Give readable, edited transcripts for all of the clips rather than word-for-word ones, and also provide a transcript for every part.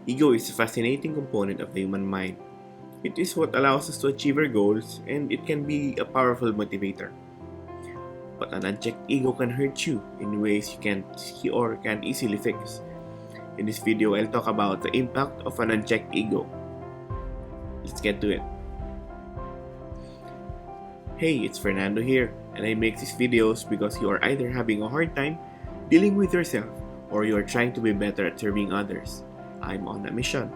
Ego is a fascinating component of the human mind. It is what allows us to achieve our goals, and it can be a powerful motivator. But an unchecked ego can hurt you in ways you can't see or can easily fix. In this video, I'll talk about the impact of an unchecked ego. Let's get to it. Hey, it's Fernando here, and I make these videos because you are either having a hard time dealing with yourself or you are trying to be better at serving others. I'm on a mission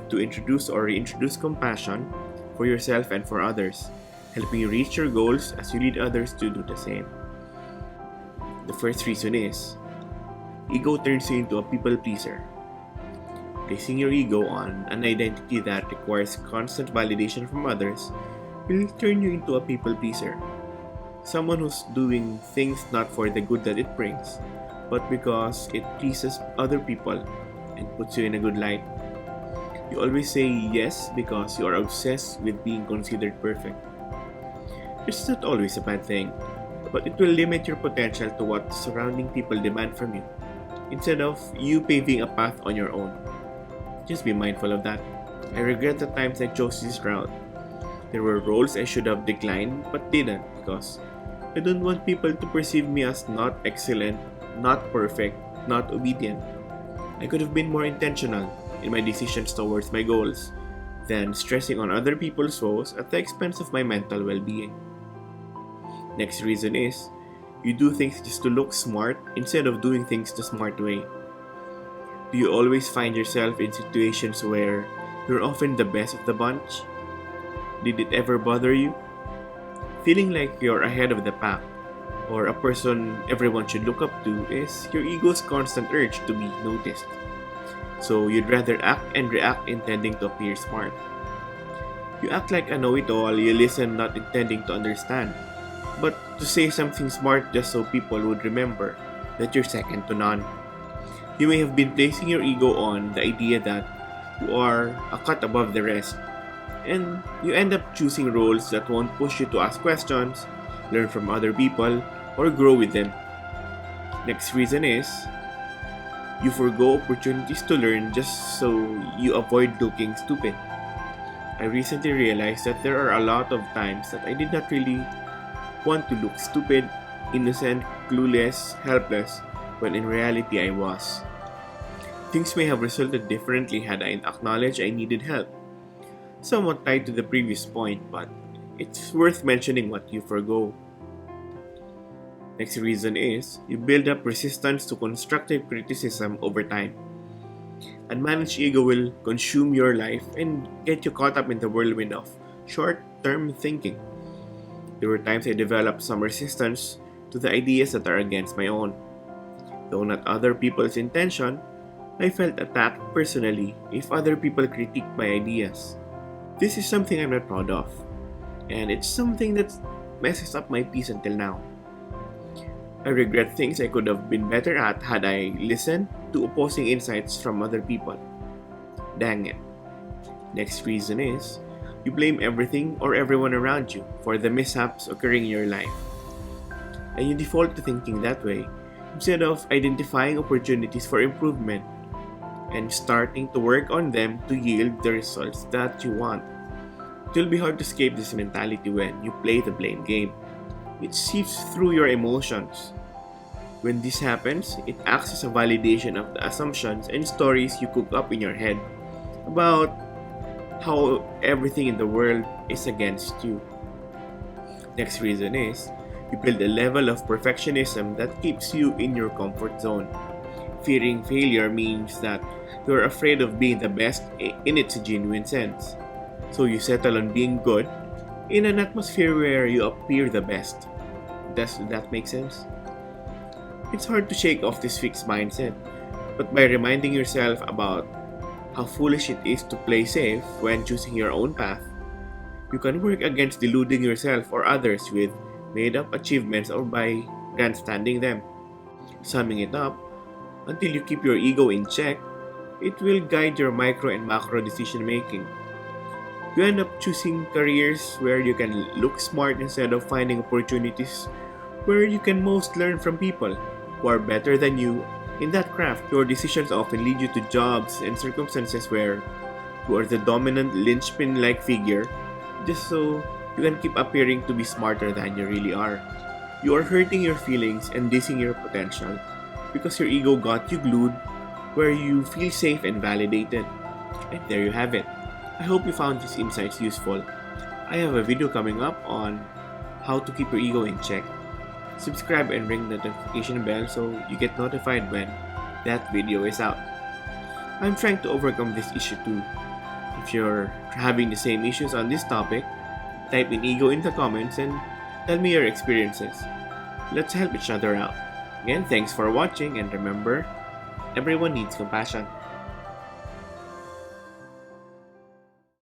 to introduce or reintroduce compassion for yourself and for others, helping you reach your goals as you lead others to do the same. The first reason is ego turns you into a people pleaser. Placing your ego on an identity that requires constant validation from others will turn you into a people pleaser. Someone who's doing things not for the good that it brings, but because it pleases other people and puts you in a good light. You always say yes because you are obsessed with being considered perfect. It's not always a bad thing, but it will limit your potential to what surrounding people demand from you, instead of you paving a path on your own. Just be mindful of that. I regret the times I chose this route. There were roles I should have declined but didn't because I don't want people to perceive me as not excellent, not perfect, not obedient. I could have been more intentional in my decisions towards my goals than stressing on other people's woes at the expense of my mental well-being. Next reason is you do things just to look smart instead of doing things the smart way. Do you always find yourself in situations where you're often the best of the bunch? Did it ever bother you? Feeling like you're ahead of the pack or a person everyone should look up to is your ego's constant urge to be noticed. So you'd rather act and react intending to appear smart. You act like a know-it-all, you listen not intending to understand, but to say something smart just so people would remember that you're second to none. You may have been placing your ego on the idea that you are a cut above the rest, and you end up choosing roles that won't push you to ask questions, learn from other people, or grow with them. Next reason is you forgo opportunities to learn just so you avoid looking stupid. I recently realized that there are a lot of times that I did not really want to look stupid, innocent, clueless, helpless, when in reality I was. Things may have resulted differently had I acknowledged I needed help. Somewhat tied to the previous point, but it's worth mentioning what you forgo. Next reason is you build up resistance to constructive criticism over time. Unmanaged ego will consume your life and get you caught up in the whirlwind of short-term thinking. There were times I developed some resistance to the ideas that are against my own. Though not other people's intention, I felt attacked personally if other people critiqued my ideas. This is something I'm not proud of, and it's something that messes up my peace until now. I regret things I could have been better at had I listened to opposing insights from other people. Dang it. Next reason is you blame everything or everyone around you for the mishaps occurring in your life. And you default to thinking that way instead of identifying opportunities for improvement and starting to work on them to yield the results that you want. It will be hard to escape this mentality when you play the blame game. It seeps through your emotions. When this happens, it acts as a validation of the assumptions and stories you cook up in your head about how everything in the world is against you. Next reason is you build a level of perfectionism that keeps you in your comfort zone. Fearing failure means that you're afraid of being the best in its genuine sense. So you settle on being good in an atmosphere where you appear the best. Does that make sense? It's hard to shake off this fixed mindset, but by reminding yourself about how foolish it is to play safe when choosing your own path, you can work against deluding yourself or others with made-up achievements or by grandstanding them. Summing it up, until you keep your ego in check, it will guide your micro and macro decision making. You end up choosing careers where you can look smart instead of finding opportunities where you can most learn from people who are better than you In that craft, your decisions often lead you to jobs and circumstances where you are the dominant linchpin-like figure just so you can keep appearing to be smarter than you really are. You are hurting your feelings and dissing your potential because your ego got you glued where you feel safe and validated. And there you have it. I hope you found these insights useful. I have a video coming up on how to keep your ego in check. Subscribe and ring the notification bell so you get notified when that video is out. I'm trying to overcome this issue too. If you're having the same issues on this topic, type in ego in the comments and tell me your experiences. Let's help each other out. Again, thanks for watching and remember, everyone needs compassion.